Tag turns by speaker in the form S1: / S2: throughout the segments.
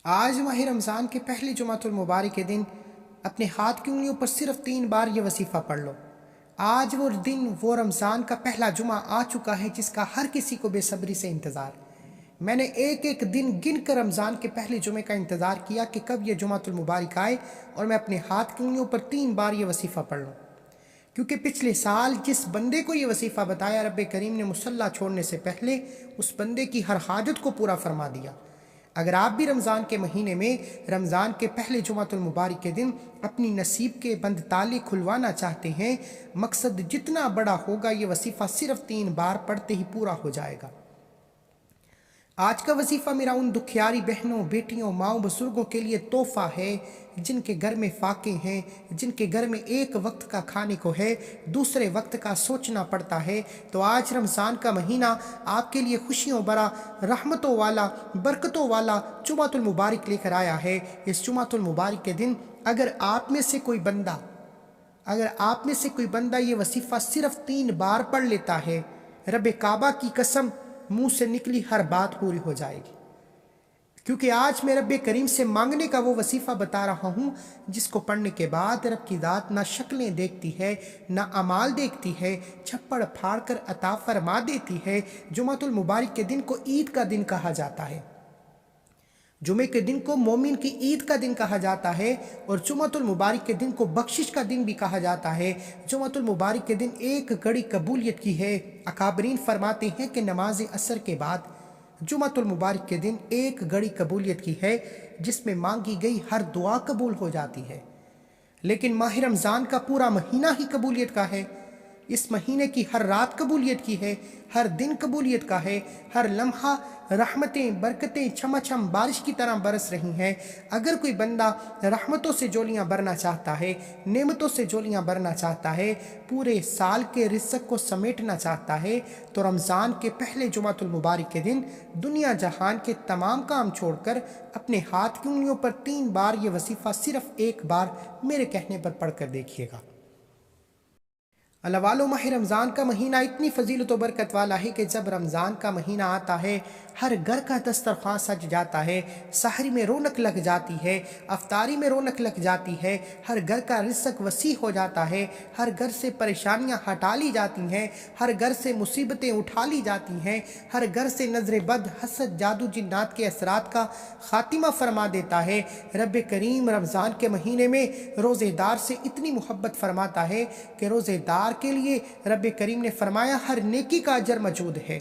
S1: آج ماہ رمضان کے پہلے جمعۃ المبارک کے دن اپنے ہاتھ کی انگلیوں پر صرف 3 بار یہ وظیفہ پڑھ لو۔ آج وہ دن وہ رمضان کا پہلا جمعہ آ چکا ہے جس کا ہر کسی کو بے صبری سے انتظار۔ میں نے ایک ایک دن گن کر رمضان کے پہلے جمعے کا انتظار کیا کہ کب یہ جمعۃ المبارک آئے اور میں اپنے ہاتھ کی انگلیوں پر 3 بار یہ وظیفہ پڑھ لوں، کیونکہ پچھلے سال جس بندے کو یہ وظیفہ بتایا رب کریم نے مصلی چھوڑنے سے پہلے اس بندے کی ہر حاجت کو پورا فرما دیا۔ اگر آپ بھی رمضان کے مہینے میں رمضان کے پہلے جمعۃ المبارک کے دن اپنی نصیب کے بند تالے کھلوانا چاہتے ہیں، مقصد جتنا بڑا ہوگا یہ وظیفہ صرف 3 بار پڑھتے ہی پورا ہو جائے گا۔ آج کا وظیفہ میرا ان دکھیاری بہنوں، بیٹیوں، ماؤں، بزرگوں کے لیے تحفہ ہے جن کے گھر میں فاقے ہیں، جن کے گھر میں ایک وقت کا کھانے کو ہے، دوسرے وقت کا سوچنا پڑتا ہے۔ تو آج رمضان کا مہینہ آپ کے لیے خوشیوں بھرا، رحمتوں والا، برکتوں والا جمعۃ المبارک لے کر آیا ہے۔ اس جمعۃ المبارک کے دن اگر آپ میں سے کوئی بندہ یہ وظیفہ صرف 3 بار پڑھ لیتا ہے، رب کعبہ کی قسم منہ سے نکلی ہر بات پوری ہو جائے گی، کیونکہ آج میں رب کریم سے مانگنے کا وہ وظیفہ بتا رہا ہوں جس کو پڑھنے کے بعد رب کی ذات نہ شکلیں دیکھتی ہے، نہ اعمال دیکھتی ہے، چھپڑ پھاڑ کر عطا فرما دیتی ہے۔ جمعۃ المبارک کے دن کو عید کا دن کہا جاتا ہے، جمعے کے دن کو مومن کی عید کا دن کہا جاتا ہے، اور جمعۃ المبارک کے دن کو بخشش کا دن بھی کہا جاتا ہے۔ جمعۃ المبارک کے دن ایک گھڑی قبولیت کی ہے۔ اکابرین فرماتے ہیں کہ نماز عصر کے بعد جمعۃ المبارک کے دن ایک گھڑی قبولیت کی ہے جس میں مانگی گئی ہر دعا قبول ہو جاتی ہے۔ لیکن ماہ رمضان کا پورا مہینہ ہی قبولیت کا ہے۔ اس مہینے کی ہر رات قبولیت کی ہے، ہر دن قبولیت کا ہے، ہر لمحہ رحمتیں، برکتیں چھماچھم بارش کی طرح برس رہی ہیں۔ اگر کوئی بندہ رحمتوں سے جولیاں بھرنا چاہتا ہے، نعمتوں سے جولیاں بھرنا چاہتا ہے، پورے سال کے رزق کو سمیٹنا چاہتا ہے، تو رمضان کے پہلے جمعۃ المبارک کے دن دنیا جہان کے تمام کام چھوڑ کر اپنے ہاتھ کی انگلیوں پر 3 بار یہ وظیفہ صرف 1 بار میرے کہنے پر پڑھ کر دیکھیے گا۔ اللہ والو، ماہ رمضان کا مہینہ اتنی فضیلت و برکت والا ہے کہ جب رمضان کا مہینہ آتا ہے ہر گھر کا دسترخوان سج جاتا ہے، سحری میں رونق لگ جاتی ہے، افطاری میں رونق لگ جاتی ہے، ہر گھر کا رزق وسیع ہو جاتا ہے، ہر گھر سے پریشانیاں ہٹا لی جاتی ہیں، ہر گھر سے مصیبتیں اٹھا لی جاتی ہیں، ہر گھر سے نظر بد، حسد، جادو، جنات کے اثرات کا خاتمہ فرما دیتا ہے۔ رب کریم رمضان کے مہینے میں روزے دار سے اتنی محبت فرماتا ہے کہ روزے دار کے لیے رب کریم نے فرمایا ہر نیکی کا اجر موجود ہے،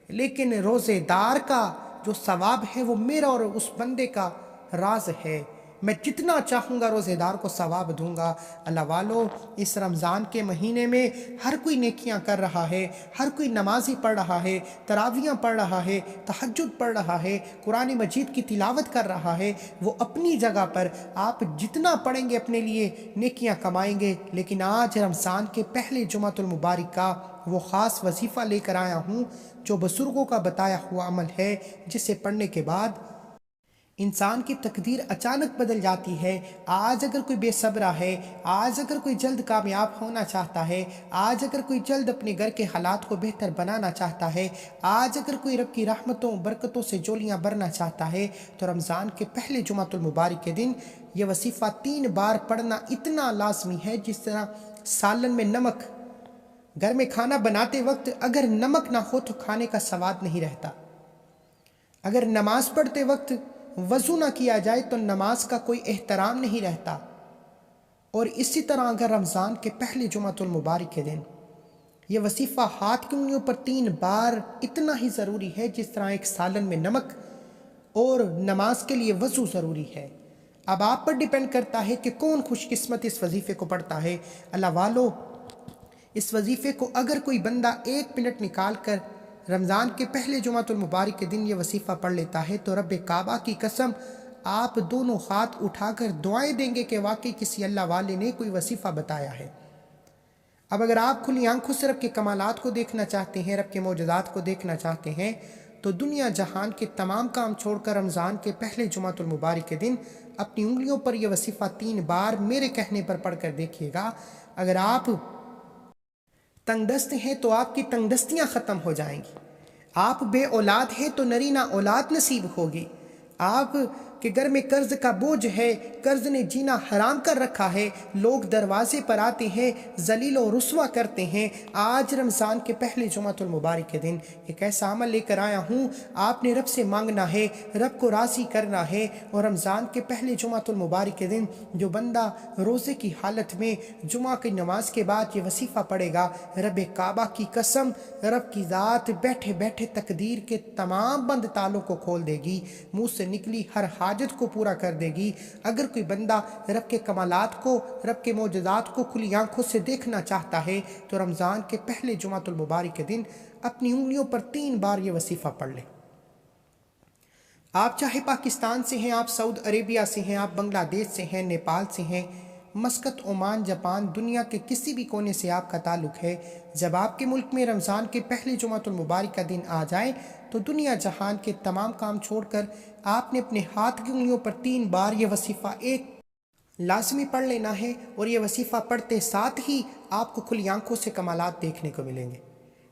S1: لیکن روزے دار کا جو ثواب ہے وہ میرا اور اس بندے کا راز ہے۔ میں جتنا چاہوں گا روزے دار کو ثواب دوں گا۔ اللہ والو، اس رمضان کے مہینے میں ہر کوئی نیکیاں کر رہا ہے، ہر کوئی نمازی پڑھ رہا ہے، تراویحاں پڑھ رہا ہے، تہجد پڑھ رہا ہے، قرآن مجید کی تلاوت کر رہا ہے۔ وہ اپنی جگہ پر آپ جتنا پڑھیں گے اپنے لیے نیکیاں کمائیں گے، لیکن آج رمضان کے پہلے جمعۃ المبارک کا وہ خاص وظیفہ لے کر آیا ہوں جو بزرگوں کا بتایا ہوا عمل ہے، جسے پڑھنے کے بعد انسان کی تقدیر اچانک بدل جاتی ہے۔ آج اگر کوئی بے صبرا ہے، آج اگر کوئی جلد کامیاب ہونا چاہتا ہے، آج اگر کوئی جلد اپنے گھر کے حالات کو بہتر بنانا چاہتا ہے، آج اگر کوئی رب کی رحمتوں برکتوں سے جولیاں بھرنا چاہتا ہے، تو رمضان کے پہلے جمعۃ المبارک کے دن یہ وظیفہ 3 بار پڑھنا اتنا لازمی ہے جس طرح سالن میں نمک، گھر میں کھانا بناتے وقت اگر نمک نہ ہو تو کھانے کا سواد نہیں رہتا، اگر نماز پڑھتے وقت وضو نہ کیا جائے تو نماز کا کوئی احترام نہیں رہتا، اور اسی طرح اگر رمضان کے پہلے جمعۃ المبارک کے دن یہ وظیفہ ہاتھ کی انگلیوں پر 3 بار اتنا ہی ضروری ہے جس طرح ایک سالن میں نمک اور نماز کے لیے وضو ضروری ہے۔ اب آپ پر ڈیپینڈ کرتا ہے کہ کون خوش قسمت اس وظیفے کو پڑھتا ہے۔ اللہ والو، اس وظیفے کو اگر کوئی بندہ 1 منٹ نکال کر رمضان کے پہلے جمعۃ المبارک کے دن یہ وظیفہ پڑھ لیتا ہے تو رب کعبہ کی قسم آپ دونوں ہاتھ اٹھا کر دعائیں دیں گے کہ واقعی کسی اللہ والے نے کوئی وظیفہ بتایا ہے۔ اب اگر آپ کھلی آنکھوں سے رب کے کمالات کو دیکھنا چاہتے ہیں، رب کے معجزات کو دیکھنا چاہتے ہیں، تو دنیا جہان کے تمام کام چھوڑ کر رمضان کے پہلے جمعۃ المبارک کے دن اپنی انگلیوں پر یہ وظیفہ 3 بار میرے کہنے پر پڑھ کر دیکھیے گا۔ اگر آپ تنگ دست ہیں تو آپ کی تنگ دستیاں ختم ہو جائیں گی، آپ بے اولاد ہیں تو نرینہ اولاد نصیب ہوگی، آپ کے گھر میں قرض کا بوجھ ہے، قرض نے جینا حرام کر رکھا ہے، لوگ دروازے پر آتے ہیں، ذلیل و رسوا کرتے ہیں، آج رمضان کے پہلے جمعۃ المبارک کے دن ایک ایسا عمل لے کر آیا ہوں، آپ نے رب سے مانگنا ہے، رب کو راضی کرنا ہے، اور رمضان کے پہلے جمعۃ المبارک کے دن جو بندہ روزے کی حالت میں جمعہ کی نماز کے بعد یہ وظیفہ پڑھے گا، رب کعبہ کی قسم، رب کی ذات بیٹھے بیٹھے تقدیر کے تمام بند تالوں کو کھول دے گی، منہ سے نکلی ہر حاجت کو پورا کر دے گی۔ اگر کوئی بندہ رب کے کمالات کو، رب کے معجزات کو کھلی آنکھوں سے دیکھنا چاہتا ہے تو رمضان کے پہلے جمعۃ المبارک کے دن اپنی انگلیوں پر 3 بار یہ وظیفہ پڑھ لے۔ آپ چاہے پاکستان سے ہیں، آپ سعود عربیہ سے ہیں، آپ بنگلہ دیش سے ہیں، نیپال سے ہیں، مسقط، عمان، جاپان، دنیا کے کسی بھی کونے سے آپ کا تعلق ہے، جب آپ کے ملک میں رمضان کے پہلے جمعۃ المبارک کا دن آ جائے تو دنیا جہان کے تمام کام چھوڑ کر آپ نے اپنے ہاتھ کی انگلیوں پر 3 بار یہ وظیفہ ایک لازمی پڑھ لینا ہے، اور یہ وظیفہ پڑھتے ساتھ ہی آپ کو کھلی آنکھوں سے کمالات دیکھنے کو ملیں گے۔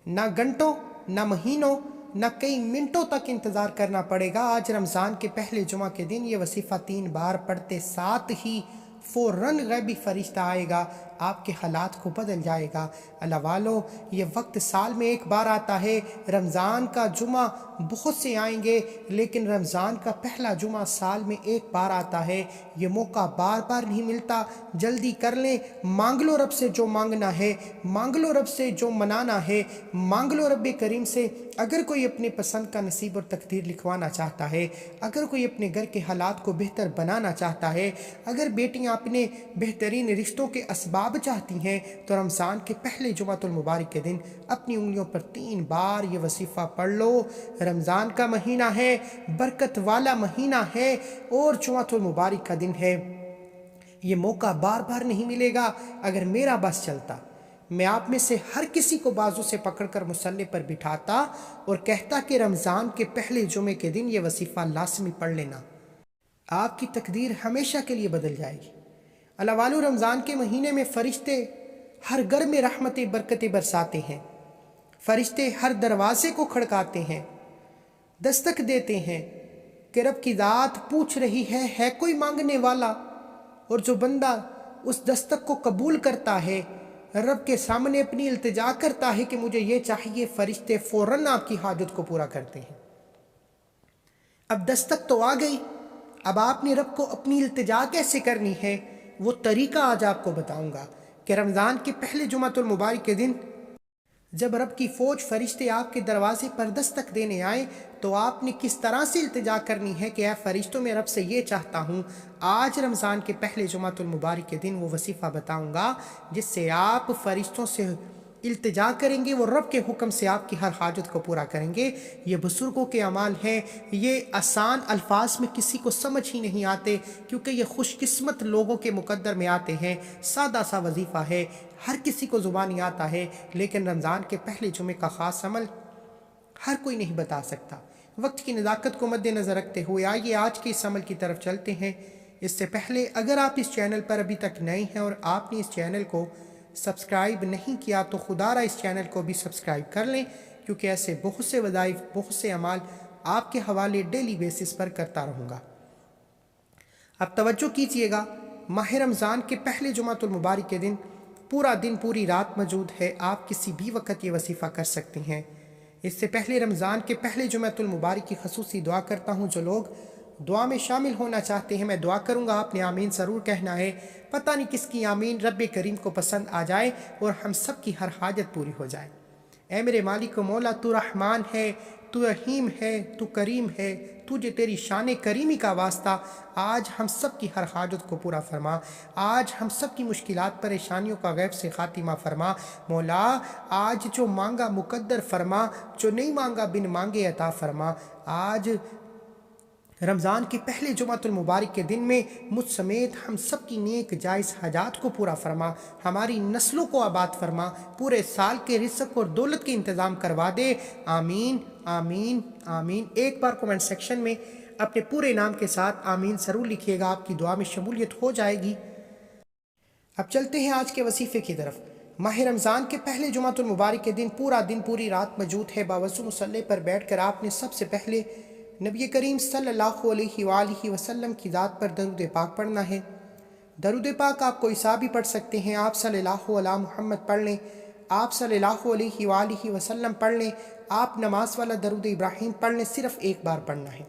S1: نہ گھنٹوں، نہ مہینوں، نہ کئی منٹوں تک انتظار کرنا پڑے گا۔ آج رمضان کے پہلے جمعہ کے دن یہ وظیفہ 3 بار پڑھتے ساتھ ہی فوراً غیبی فرشتہ آئے گا، آپ کے حالات کو بدل جائے گا۔ اللہ والو، یہ وقت سال میں ایک بار آتا ہے، رمضان کا جمعہ بہت سے آئیں گے، لیکن رمضان کا پہلا جمعہ سال میں ایک بار آتا ہے، یہ موقع بار بار نہیں ملتا۔ جلدی کر لیں، مانگ لو رب سے جو مانگنا ہے، مانگ لو رب سے جو منانا ہے، مانگ لو رب کریم سے۔ اگر کوئی اپنے پسند کا نصیب اور تقدیر لکھوانا چاہتا ہے، اگر کوئی اپنے گھر کے حالات کو بہتر بنانا چاہتا ہے، اگر بیٹیاں اپنے بہترین رشتوں کے اسباب چاہتی ہیں، تو رمضان کے پہلے جمعۃ المبارک کے دن اپنی انگلیوں پر 3 بار یہ وظیفہ پڑھ لو۔ رمضان کا مہینہ ہے، برکت والا مہینہ ہے، اور جمعۃ المبارک کا دن ہے، یہ موقع بار بار نہیں ملے گا۔ اگر میرا بس چلتا، میں آپ میں سے ہر کسی کو بازو سے پکڑ کر مصلی پر بٹھاتا اور کہتا کہ رمضان کے پہلے جمعے کے دن یہ وظیفہ لازمی پڑھ لینا، آپ کی تقدیر ہمیشہ کے لیے بدل جائے گی۔ اللہ والو، رمضان کے مہینے میں فرشتے ہر گھر میں رحمتیں برکتیں برساتے ہیں، فرشتے ہر دروازے کو کھڑکاتے ہیں، دستک دیتے ہیں کہ رب کی ذات پوچھ رہی ہے کوئی مانگنے والا؟ اور جو بندہ اس دستک کو قبول کرتا ہے، رب کے سامنے اپنی التجا کرتا ہے کہ مجھے یہ چاہیے، فرشتے فوراً آپ کی حاجت کو پورا کرتے ہیں۔ اب دستک تو آ گئی، اب آپ نے رب کو اپنی التجا کیسے کرنی ہے، وہ طریقہ آج آپ کو بتاؤں گا کہ رمضان کے پہلے جمعۃ المبارک کے دن جب رب کی فوج فرشتے آپ کے دروازے پر دستک دینے آئے تو آپ نے کس طرح سے التجا کرنی ہے کہ اے فرشتوں، میں رب سے یہ چاہتا ہوں۔ آج رمضان کے پہلے جمعۃ المبارک کے دن وہ وظیفہ بتاؤں گا جس سے آپ فرشتوں سے التجا کریں گے، وہ رب کے حکم سے آپ کی ہر حاجت کو پورا کریں گے۔ یہ بزرگوں کے اعمال ہیں، یہ آسان الفاظ میں کسی کو سمجھ ہی نہیں آتے، کیونکہ یہ خوش قسمت لوگوں کے مقدر میں آتے ہیں۔ سادہ سا وظیفہ ہے، ہر کسی کو زبانی آتا ہے، لیکن رمضان کے پہلے جمعے کا خاص عمل ہر کوئی نہیں بتا سکتا۔ وقت کی نزاکت کو مد نظر رکھتے ہوئے آئیے آج کے اس عمل کی طرف چلتے ہیں۔ اس سے پہلے اگر آپ اس چینل پر ابھی تک نئے ہیں اور آپ نے اس چینل کو سبسکرائب نہیں کیا تو خدا را اس چینل کو بھی سبسکرائب کر لیں، کیونکہ ایسے بہت سے وظائف، بہت سے اعمال آپ کے حوالے ڈیلی بیسس پر کرتا رہوں گا۔ اب توجہ کیجئے گا، ماہ رمضان کے پہلے جمعۃ المبارک کے دن پورا دن پوری رات موجود ہے، آپ کسی بھی وقت یہ وظیفہ کر سکتے ہیں۔ اس سے پہلے رمضان کے پہلے جمعۃ المبارک کی خصوصی دعا کرتا ہوں۔ جو لوگ دعا میں شامل ہونا چاہتے ہیں، میں دعا کروں گا، آپ نے آمین ضرور کہنا ہے۔ پتہ نہیں کس کی آمین رب کریم کو پسند آ جائے اور ہم سب کی ہر حاجت پوری ہو جائے۔ اے میرے مالک و مولا، تو رحمان ہے، تو رحیم ہے، تو کریم ہے، تجھے تیری شان کریمی کا واسطہ آج ہم سب کی ہر حاجت کو پورا فرما، آج ہم سب کی مشکلات پریشانیوں کا غیب سے خاتمہ فرما۔ مولا، آج جو مانگا مقدر فرما، جو نہیں مانگا بن مانگے عطا فرما۔ آج رمضان کے پہلے جمعۃ المبارک کے دن میں مجھ سمیت ہم سب کی نیک جائز حاجات کو پورا فرما، ہماری نسلوں کو آباد فرما، پورے سال کے رزق اور دولت کے انتظام کروا دے۔ آمین آمین آمین۔ ایک بار کومنٹ سیکشن میں اپنے پورے نام کے ساتھ آمین ضرور لکھیے گا، آپ کی دعا میں شمولیت ہو جائے گی۔ اب چلتے ہیں آج کے وظیفے کی طرف۔ ماہ رمضان کے پہلے جمعۃ المبارک کے دن پورا دن پوری رات موجود ہے، باوضو مصلی پر بیٹھ کر آپ نے سب سے پہلے نبی کریم صلی اللہ علیہ وآلہ وسلم کی ذات پر درود پاک پڑھنا ہے۔ درود پاک آپ کوئی سا بھی پڑھ سکتے ہیں، آپ صلی اللہ علیہ محمد پڑھ لیں، آپ صلی اللہ علیہ وآلہ وسلم پڑھ لیں، آپ نماز والا درود ابراہیم پڑھ لیں، صرف ایک بار پڑھنا ہے۔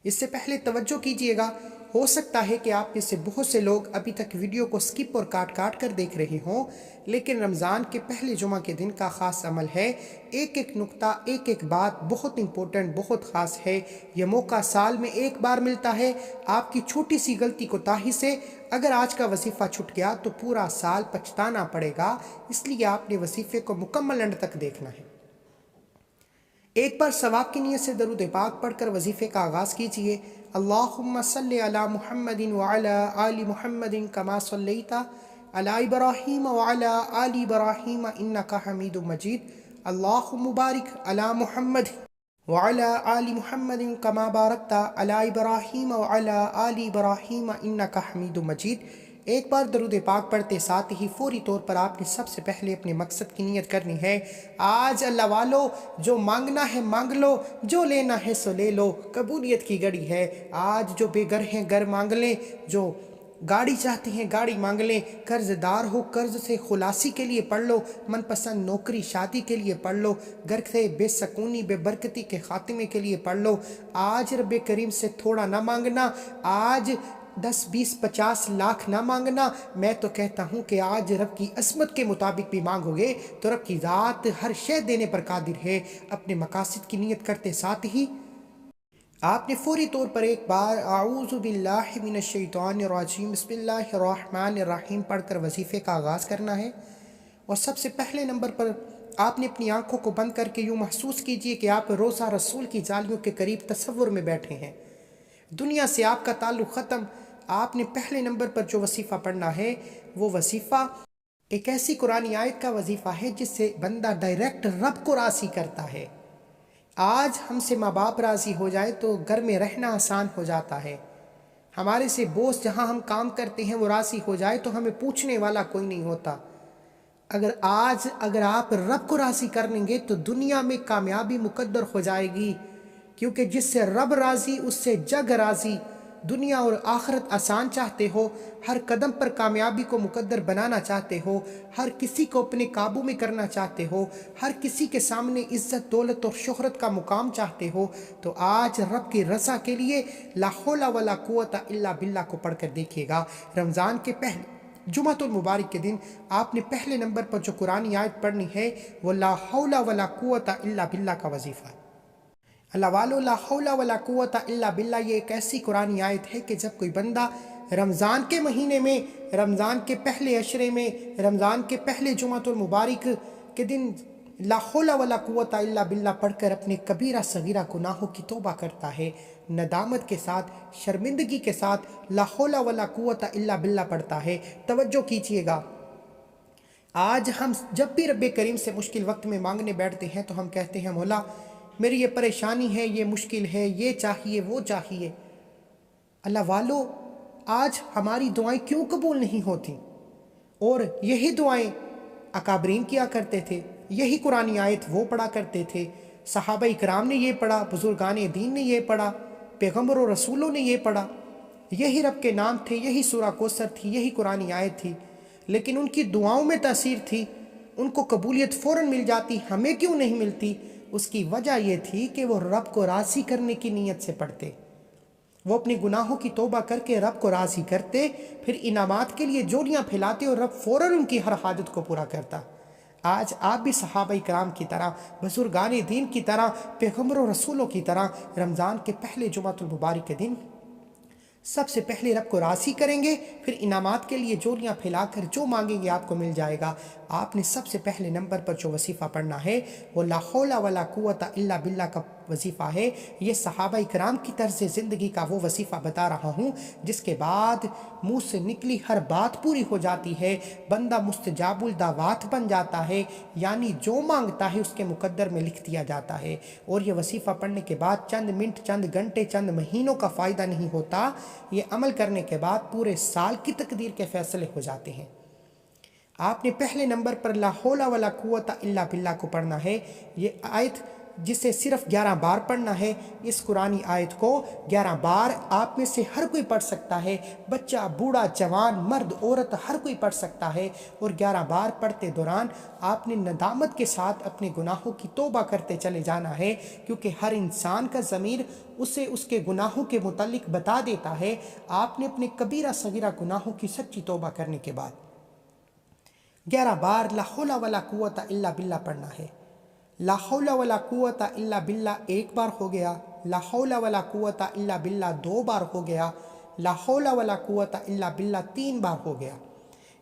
S1: اس سے پہلے توجہ کیجئے گا، ہو سکتا ہے کہ آپ میں سے بہت سے لوگ ابھی تک ویڈیو کو سکپ اور کاٹ کاٹ کر دیکھ رہے ہوں، لیکن رمضان کے پہلے جمعہ کے دن کا خاص عمل ہے۔ ایک ایک نقطہ، ایک ایک بات بہت امپورٹنٹ، بہت خاص ہے۔ یہ موقع سال میں ایک بار ملتا ہے۔ آپ کی چھوٹی سی غلطی کوتاہی سے اگر آج کا وظیفہ چھٹ گیا تو پورا سال پچھتانا پڑے گا، اس لیے آپ نے وظیفے کو مکمل اینڈ تک دیکھنا ہے۔ ایک بار ثواب کی نیت سے درود پاک پڑھ کر وظیفے کا آغاز کیجئے۔ اللہم صلی علی محمد وعلی آل محمد کما صلیت علی ابراہیم وعلی آل ابراہیم انکا حمید مجید۔ اللہم بارک علی محمد وعلی آل محمد کما بارکت علی ابراہیم وعلی آل ابراہیم انکا حمید مجید۔ ایک بار درود پاک پڑھتے ساتھ ہی فوری طور پر آپ نے سب سے پہلے اپنے مقصد کی نیت کرنی ہے۔ آج اللہ والو، جو مانگنا ہے مانگ لو، جو لینا ہے سو لے لو، قبولیت کی گھڑی ہے۔ آج جو بے گھر ہیں گھر مانگ لیں، جو گاڑی چاہتے ہیں گاڑی مانگ لیں، قرض دار ہو قرض سے خلاصی کے لیے پڑھ لو، من پسند نوکری شادی کے لیے پڑھ لو، گھر سے بے سکونی بے برکتی کے خاتمے کے لیے پڑھ لو۔ آج رب کریم سے تھوڑا نہ مانگنا، آج 10 20 50 لاکھ نہ مانگنا، میں تو کہتا ہوں کہ آج رب کی عظمت کے مطابق بھی مانگو گے تو رب کی ذات ہر شے دینے پر قادر ہے۔ اپنے مقاصد کی نیت کرتے ساتھ ہی آپ نے فوری طور پر ایک بار اعوذ باللہ من الشیطان الرجیم بسم اللہ الرحمن الرحیم پڑھ کر وظیفے کا آغاز کرنا ہے۔ اور سب سے پہلے نمبر پر آپ نے اپنی آنکھوں کو بند کر کے یوں محسوس کیجئے کہ آپ روزہ رسول کی جالیوں کے قریب تصور میں بیٹھے ہیں، دنیا سے آپ کا تعلق ختم۔ آپ نے پہلے نمبر پر جو وظیفہ پڑھنا ہے وہ وظیفہ ایک ایسی قرآنی آیت کا وظیفہ ہے جس سے بندہ ڈائریکٹ رب کو راضی کرتا ہے۔ آج ہم سے ماں باپ راضی ہو جائے تو گھر میں رہنا آسان ہو جاتا ہے۔ ہمارے سے بوس جہاں ہم کام کرتے ہیں وہ راضی ہو جائے تو ہمیں پوچھنے والا کوئی نہیں ہوتا۔ اگر آپ رب کو راضی کر لیں گے تو دنیا میں کامیابی مقدر ہو جائے گی، کیونکہ جس سے رب راضی اس سے جگ راضی۔ دنیا اور آخرت آسان چاہتے ہو، ہر قدم پر کامیابی کو مقدر بنانا چاہتے ہو، ہر کسی کو اپنے قابو میں کرنا چاہتے ہو، ہر کسی کے سامنے عزت دولت اور شہرت کا مقام چاہتے ہو، تو آج رب کی رضا کے لیے لا حول ولا قوت الا باللہ کو پڑھ کر دیکھیے گا۔ رمضان کے پہلے جمعۃ المبارک کے دن آپ نے پہلے نمبر پر جو قرآنی آیت پڑھنی ہے وہ لا حول ولا قوت الا باللہ کا وظیفہ ہے۔ اللہ والو، لا حول ولا قوت الا باللہ یہ ایک ایسی قرآنی آیت ہے کہ جب کوئی بندہ رمضان کے مہینے میں، رمضان کے پہلے عشرے میں، رمضان کے پہلے جمعۃ المبارک کے دن لا حول ولا قوت الا باللہ پڑھ کر اپنے کبیرہ صغیرہ گناہوں کی توبہ کرتا ہے، ندامت کے ساتھ، شرمندگی کے ساتھ لا حول ولا قوت الا باللہ پڑھتا ہے۔ توجہ کیجئے گا، آج ہم جب بھی رب کریم سے مشکل وقت میں مانگنے بیٹھتے ہیں تو ہم کہتے ہیں مولا میری یہ پریشانی ہے، یہ مشکل ہے، یہ چاہیے وہ چاہیے۔ اللہ والو، آج ہماری دعائیں کیوں قبول نہیں ہوتی؟ اور یہی دعائیں اکابرین کیا کرتے تھے، یہی قرآنی آیت وہ پڑھا کرتے تھے، صحابہ اکرام نے یہ پڑھا، بزرگان دین نے یہ پڑھا، پیغمبر و رسولوں نے یہ پڑھا، یہی رب کے نام تھے، یہی سورہ کوثر تھی، یہی قرآنی آیت تھی، لیکن ان کی دعاؤں میں تاثیر تھی، ان کو قبولیت فوراً مل جاتی، ہمیں کیوں نہیں ملتی؟ اس کی وجہ یہ تھی کہ وہ رب کو راضی کرنے کی نیت سے پڑھتے، وہ اپنے گناہوں کی توبہ کر کے رب کو راضی کرتے، پھر انعامات کے لیے جوڑیاں پھیلاتے اور رب فوراً ان کی ہر حاجت کو پورا کرتا۔ آج آپ بھی صحابہ کرام کی طرح، بزرگان دین کی طرح، پیغمبر و رسولوں کی طرح رمضان کے پہلے جمعۃ المبارک کے دن سب سے پہلے رب کو راضی کریں گے، پھر انعامات کے لیے جولیاں پھیلا کر جو مانگیں گے آپ کو مل جائے گا۔ آپ نے سب سے پہلے نمبر پر جو وظیفہ پڑھنا ہے وہ لا حول ولا قوت الا باللہ کا وظیفہ ہے۔ یہ صحابہ کرام کی طرز زندگی کا وہ وظیفہ بتا رہا ہوں جس کے بعد منہ سے نکلی ہر بات پوری ہو جاتی ہے، بندہ مستجاب الدعوات بن جاتا ہے، یعنی جو مانگتا ہے اس کے مقدر میں لکھ دیا جاتا ہے۔ اور یہ وظیفہ پڑھنے کے بعد چند منٹ، چند گھنٹے، چند مہینوں کا فائدہ نہیں ہوتا، یہ عمل کرنے کے بعد پورے سال کی تقدیر کے فیصلے ہو جاتے ہیں۔ آپ نے پہلے نمبر پر لا حول ولا قوت الا باللہ کو پڑھنا ہے۔ یہ آیت جسے صرف 11 بار پڑھنا ہے۔ اس قرآنی آیت کو 11 بار آپ میں سے ہر کوئی پڑھ سکتا ہے، بچہ، بوڑھا، جوان، مرد، عورت، ہر کوئی پڑھ سکتا ہے۔ اور 11 بار پڑھتے دوران آپ نے ندامت کے ساتھ اپنے گناہوں کی توبہ کرتے چلے جانا ہے، کیونکہ ہر انسان کا ضمیر اسے اس کے گناہوں کے متعلق بتا دیتا ہے۔ آپ نے اپنے کبیرہ صغیرہ گناہوں کی سچی توبہ کرنے کے بعد 11 بار لا حول ولا قوت الا باللہ پڑھنا ہے۔ لا حول ولا قوت الا باللہ ایک بار ہو گیا، لا حول ولا قوت الا باللہ 2 بار ہو گیا، لا حول ولا قوت الا باللہ 3 بار ہو گیا۔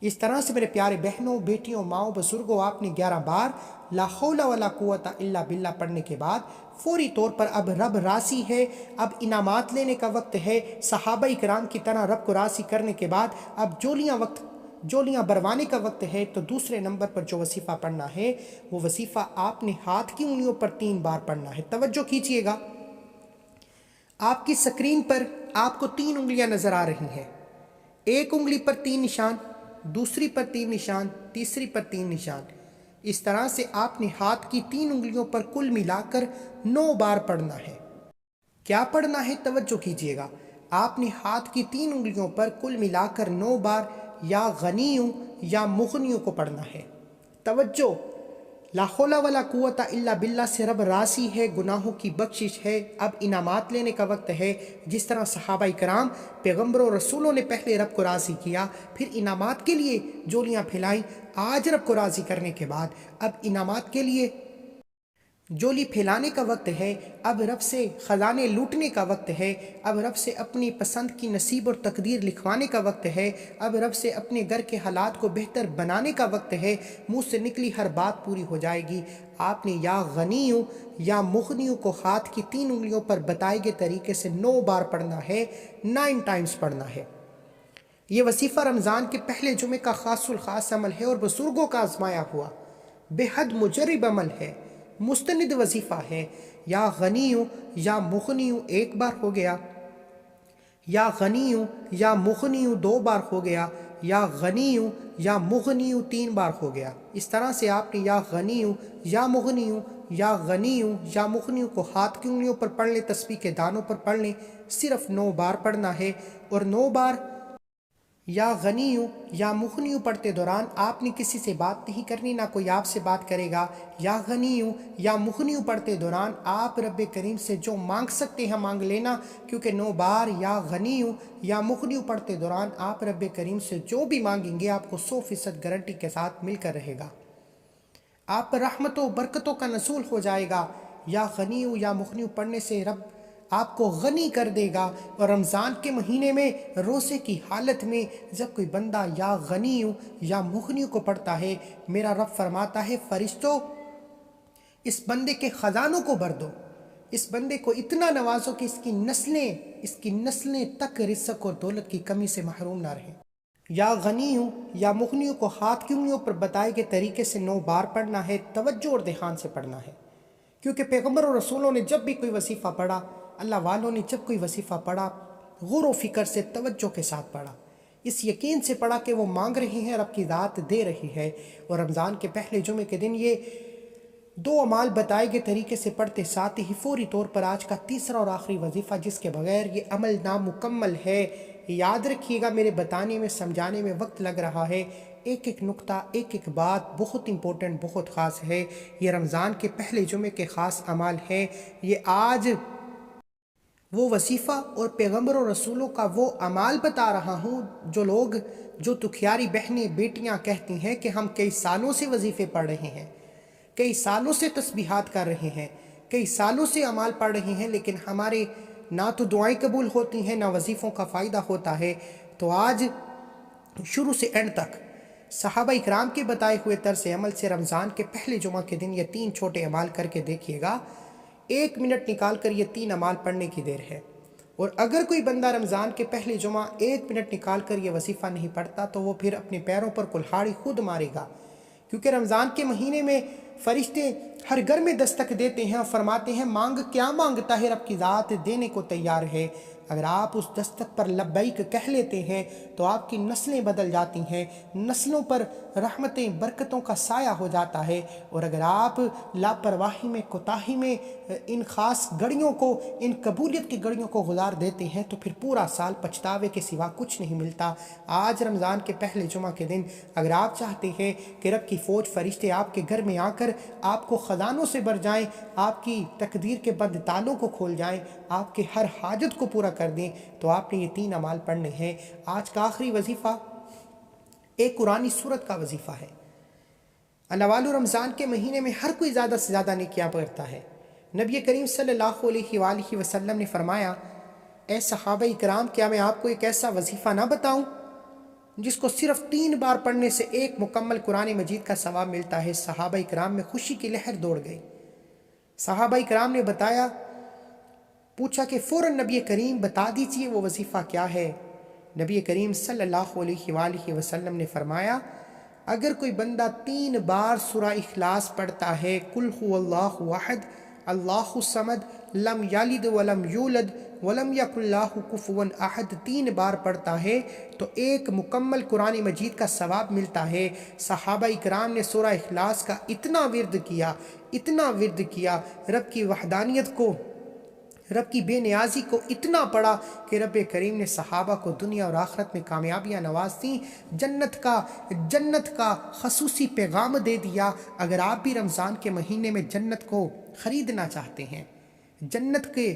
S1: اس طرح سے میرے پیارے بہنوں، بیٹیوں، ماؤں، بزرگوں، آپ نے 11 بار لا حول ولا قوت الا باللہ پڑھنے کے بعد فوری طور پر اب رب راضی ہے، اب انعامات لینے کا وقت ہے۔ صحابہ کرام کی طرح رب کو راضی کرنے کے بعد اب جولیاں بروانے کا وقت ہے۔ تو دوسرے نمبر پر جو وظیفہ پڑھنا ہے وہ وظیفہ آپ نے ہاتھ کی انگلیوں پر 3 بار پڑھنا ہے۔ توجہ کیجئے گا، آپ کی سکرین پر آپ کو 3 انگلیاں نظر آ رہی ہیں۔ ایک انگلی پر 3 نشان، دوسری پر 3 نشان، تیسری پر 3 نشان۔ اس طرح سے آپ نے ہاتھ کی 3 انگلیوں پر کل ملا کر 9 بار پڑھنا ہے۔ کیا پڑھنا ہے؟ توجہ کیجئے گا، آپ نے ہاتھ کی 3 انگلیوں پر کل ملا کر 9 بار یا غنیوں یا مغنیوں کو پڑھنا ہے۔ توجہ، لا حول ولا قوت الا باللہ سے رب راضی ہے، گناہوں کی بخشش ہے، اب انعامات لینے کا وقت ہے۔ جس طرح صحابہ کرام، پیغمبروں، رسولوں نے پہلے رب کو راضی کیا، پھر انعامات کے لیے جولیاں پھیلائیں، آج رب کو راضی کرنے کے بعد اب انعامات کے لیے جولی پھیلانے کا وقت ہے۔ اب رب سے خزانے لوٹنے کا وقت ہے۔ اب رب سے اپنی پسند کی نصیب اور تقدیر لکھوانے کا وقت ہے۔ اب رب سے اپنے گھر کے حالات کو بہتر بنانے کا وقت ہے۔ منہ سے نکلی ہر بات پوری ہو جائے گی۔ آپ نے یا غنیوں یا مغنیوں کو ہاتھ کی 3 انگلیوں پر بتائے گئے طریقے سے 9 بار پڑھنا ہے، 9 ٹائمز پڑھنا ہے۔ یہ وظیفہ رمضان کے پہلے جمعے کا خاص الخاص عمل ہے اور بزرگوں کا آزمایا ہوا بے حد مجرب عمل ہے، مستند وظیفہ ہے۔ یا غنیوں یا مغنیوں 1 بار ہو گیا، یا غنیوں یا مغنیوں 2 بار ہو گیا، یا غنیوں یا مغنیوں 3 بار ہو گیا۔ اس طرح سے آپ نے یا غنیوں یا مغنیوں یا غنیوں یا مغنیوں کو ہاتھ کی انگلیوں پر پڑھ لیں، تسبیح کے دانوں پر پڑھ لیں، صرف 9 بار پڑھنا ہے۔ اور 9 بار یا غنیوں یا مغنیوں پڑھتے دوران آپ نے کسی سے بات نہیں کرنی، نہ کوئی آپ سے بات کرے گا۔ یا غنیوں یا مغنیوں پڑھتے دوران آپ رب کریم سے جو مانگ سکتے ہیں مانگ لینا، کیونکہ 9 بار یا غنیوں یا مغنیوں پڑھتے دوران آپ رب کریم سے جو بھی مانگیں گے آپ کو 100% گارنٹی کے ساتھ مل کر رہے گا، آپ پر رحمتوں و برکتوں کا نزول ہو جائے گا۔ یا غنیوں یا مغنیوں پڑھنے سے رب آپ کو غنی کر دے گا۔ اور رمضان کے مہینے میں روزے کی حالت میں جب کوئی بندہ یا غنیوں یا مغنیوں کو پڑھتا ہے، میرا رب فرماتا ہے فرشتوں اس بندے کے خزانوں کو بھر دو، اس بندے کو اتنا نوازو کہ اس کی نسلیں تک رزق اور دولت کی کمی سے محروم نہ رہیں۔ یا غنیوں یا مغنیوں کو ہاتھ کی انگلیوں پر بتائے گئے طریقے سے 9 بار پڑھنا ہے، توجہ اور دھیان سے پڑھنا ہے، کیونکہ پیغمبر اور رسولوں نے جب بھی کوئی وظیفہ پڑھا، اللہ والوں نے جب کوئی وظیفہ پڑھا، غور و فکر سے توجہ کے ساتھ پڑھا، اس یقین سے پڑھا کہ وہ مانگ رہی ہیں، رب کی ذات دے رہی ہے۔ اور رمضان کے پہلے جمعے کے دن یہ 2 اعمال بتائے گئے طریقے سے پڑھتے، ساتھ ہی فوری طور پر آج کا تیسرا اور آخری وظیفہ جس کے بغیر یہ عمل نامکمل ہے۔ یاد رکھیے گا، میرے بتانے میں سمجھانے میں وقت لگ رہا ہے، ایک ایک نقطہ، ایک ایک بات بہت امپورٹنٹ، بہت خاص ہے۔ یہ رمضان کے پہلے جمعے کے خاص اعمال ہیں۔ یہ آج وہ وظیفہ اور پیغمبر و رسولوں کا وہ اعمال بتا رہا ہوں جو دکھیاری بہنیں بیٹیاں کہتی ہیں کہ ہم کئی سالوں سے وظیفے پڑھ رہے ہیں، کئی سالوں سے تسبیحات کر رہے ہیں، کئی سالوں سے اعمال پڑھ رہے ہیں، لیکن ہمارے نہ تو دعائیں قبول ہوتی ہیں، نہ وظیفوں کا فائدہ ہوتا ہے۔ تو آج شروع سے اینڈ تک صحابہ اکرام کے بتائے ہوئے طرز عمل سے رمضان کے پہلے جمعہ کے دن یہ 3 چھوٹے اعمال کر کے دیکھیے گا۔ 1 منٹ نکال کر یہ 3 اعمال پڑھنے کی دیر ہے۔ اور اگر کوئی بندہ رمضان کے پہلے جمعہ 1 منٹ نکال کر یہ وظیفہ نہیں پڑھتا تو وہ پھر اپنے پیروں پر کلہاڑی خود مارے گا، کیونکہ رمضان کے مہینے میں فرشتے ہر گھر میں دستک دیتے ہیں اور فرماتے ہیں مانگ، کیا مانگتا ہے، رب کی ذات دینے کو تیار ہے۔ اگر آپ اس دستک پر لبیک کہہ لیتے ہیں تو آپ کی نسلیں بدل جاتی ہیں، نسلوں پر رحمتیں برکتوں کا سایہ ہو جاتا ہے۔ اور اگر آپ لاپرواہی میں، کوتاہی میں ان خاص گھڑیوں کو، ان قبولیت کی گھڑیوں کو گزار دیتے ہیں تو پھر پورا سال پچھتاوے کے سوا کچھ نہیں ملتا۔ آج رمضان کے پہلے جمعہ کے دن اگر آپ چاہتے ہیں کہ رب کی فوج فرشتے آپ کے گھر میں آ کر آپ کو خزانوں سے بھر جائیں، آپ کی تقدیر کے بند تالوں کو کھول جائیں، آپ کے ہر حاجت کو پورا کر دیں، تو آپ نے یہ 3 اعمال پڑھنے ہیں۔ آج کا آخری وظیفہ ایک قرآنی سورت کا وظیفہ ہے۔ اللہ والو رمضان کے مہینے میں ہر کوئی زیادہ سے زیادہ نیکیاں کرتا ہے۔ نبی کریم صلی اللہ علیہ وآلہ وسلم نے فرمایا، اے صحابہ اکرام، کیا میں آپ کو ایک ایسا وظیفہ نہ بتاؤں جس کو صرف 3 بار پڑھنے سے ایک مکمل قرآن مجید کا ثواب ملتا ہے؟ صحابہ اکرام میں خوشی کی لہر دوڑ گئی۔ صحابہ اکرام نے پوچھا کہ فوراً نبی کریم بتا دیجئے وہ وظیفہ کیا ہے۔ نبی کریم صلی اللہ علیہ وآلہ وسلم نے فرمایا، اگر کوئی بندہ 3 بار سورہ اخلاص پڑھتا ہے، قل هو اللہ احد اللہ الصمد لم یلد ولم یولد ولم یکن لہ کفوا احد، 3 بار پڑھتا ہے تو ایک مکمل قرآن مجید کا ثواب ملتا ہے۔ صحابہ اکرام نے سورہ اخلاص کا اتنا ورد کیا، رب کی وحدانیت کو، رب کی بے نیازی کو اتنا پڑھا کہ رب کریم نے صحابہ کو دنیا اور آخرت میں کامیابیاں نوازتیں، جنت کا خصوصی پیغام دے دیا۔ اگر آپ بھی رمضان کے مہینے میں جنت کو خریدنا چاہتے ہیں، جنت کے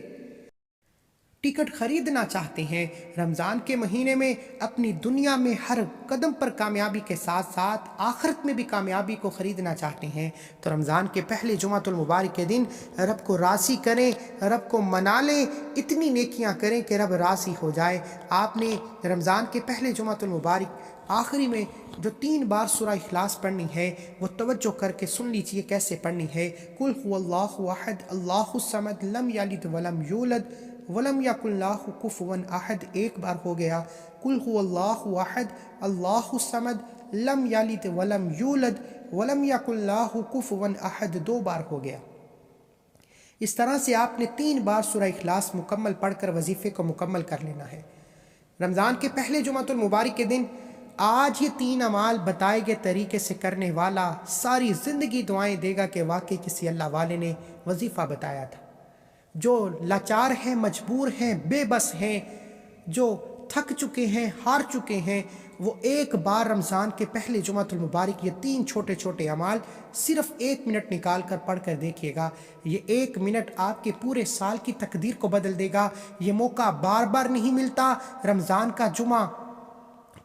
S1: ٹکٹ خریدنا چاہتے ہیں، رمضان کے مہینے میں اپنی دنیا میں ہر قدم پر کامیابی کے ساتھ ساتھ آخرت میں بھی کامیابی کو خریدنا چاہتے ہیں، تو رمضان کے پہلے جمعۃ المبارک کے دن رب کو راضی کریں، رب کو منا لیں، اتنی نیکیاں کریں کہ رب راضی ہو جائے۔ آپ نے رمضان کے پہلے جمعۃ المبارک آخری میں جو 3 بار سورہ اخلاص پڑھنی ہے وہ توجہ کر کے سن لیجئے کیسے پڑھنی ہے۔ قل هو اللہ احد اللہ الصمد لم یلد ولم یولد ولم یکن لہ کفوا احد، 1 بار ہو گیا۔ قل هو اللہ احد اللہ الصمد لم یلد ولم یولد ولم یکن لہ کفوا احد، 2 بار ہو گیا۔ اس طرح سے آپ نے 3 بار سورہ اخلاص مکمل پڑھ کر وظیفے کو مکمل کر لینا ہے۔ رمضان کے پہلے جمعۃ المبارک کے دن آج یہ 3 اعمال بتائے گئے طریقے سے کرنے والا ساری زندگی دعائیں دے گا کہ واقعی کسی اللہ والے نے وظیفہ بتایا تھا۔ جو لاچار ہیں، مجبور ہیں، بے بس ہیں، جو تھک چکے ہیں، ہار چکے ہیں، وہ 1 بار رمضان کے پہلے جمعۃ المبارک یہ 3 چھوٹے چھوٹے اعمال صرف 1 منٹ نکال کر پڑھ کر دیکھیے گا۔ یہ 1 منٹ آپ کے پورے سال کی تقدیر کو بدل دے گا۔ یہ موقع بار بار نہیں ملتا۔ رمضان کا جمعہ،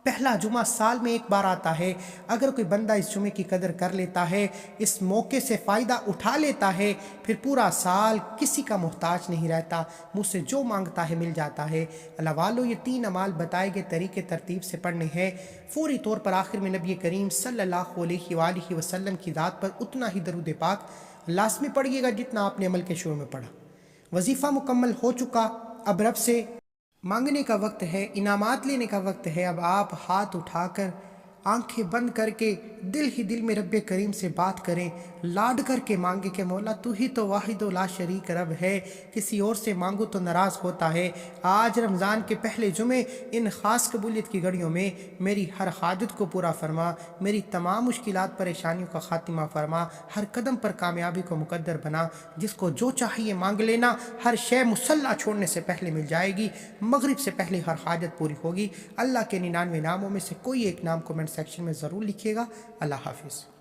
S1: پہلا جمعہ سال میں 1 بار آتا ہے۔ اگر کوئی بندہ اس جمعے کی قدر کر لیتا ہے، اس موقع سے فائدہ اٹھا لیتا ہے، پھر پورا سال کسی کا محتاج نہیں رہتا، مجھ سے جو مانگتا ہے مل جاتا ہے۔ اللہ والو، یہ 3 اعمال بتائے گئے طریقے ترتیب سے پڑھنے ہیں۔ فوری طور پر آخر میں نبی کریم صلی اللہ علیہ وآلہ وسلم کی ذات پر اتنا ہی درود پاک لازمی پڑھیے گا جتنا آپ نے عمل کے شروع میں پڑھا۔ وظیفہ مکمل ہو چکا، اب رب سے مانگنے کا وقت ہے، انعامات لینے کا وقت ہے۔ اب آپ ہاتھ اٹھا کر، آنکھیں بند کر کے دل ہی دل میں رب کریم سے بات کریں، لاڈ کر کے مانگے کہ مولا تو ہی تو واحد و لا شریک رب ہے، کسی اور سے مانگو تو ناراض ہوتا ہے۔ آج رمضان کے پہلے جمعے ان خاص قبولیت کی گھڑیوں میں میری ہر حاجت کو پورا فرما، میری تمام مشکلات پریشانیوں کا خاتمہ فرما، ہر قدم پر کامیابی کو مقدر بنا۔ جس کو جو چاہیے مانگ لینا، ہر شے مصلی چھوڑنے سے پہلے مل جائے گی، مغرب سے پہلے ہر حاجت پوری ہوگی۔ اللہ کے 99 ناموں میں سے کوئی ایک نام کمنٹ سیکشن میں ضرور لکھیے گا۔ اللہ حافظ۔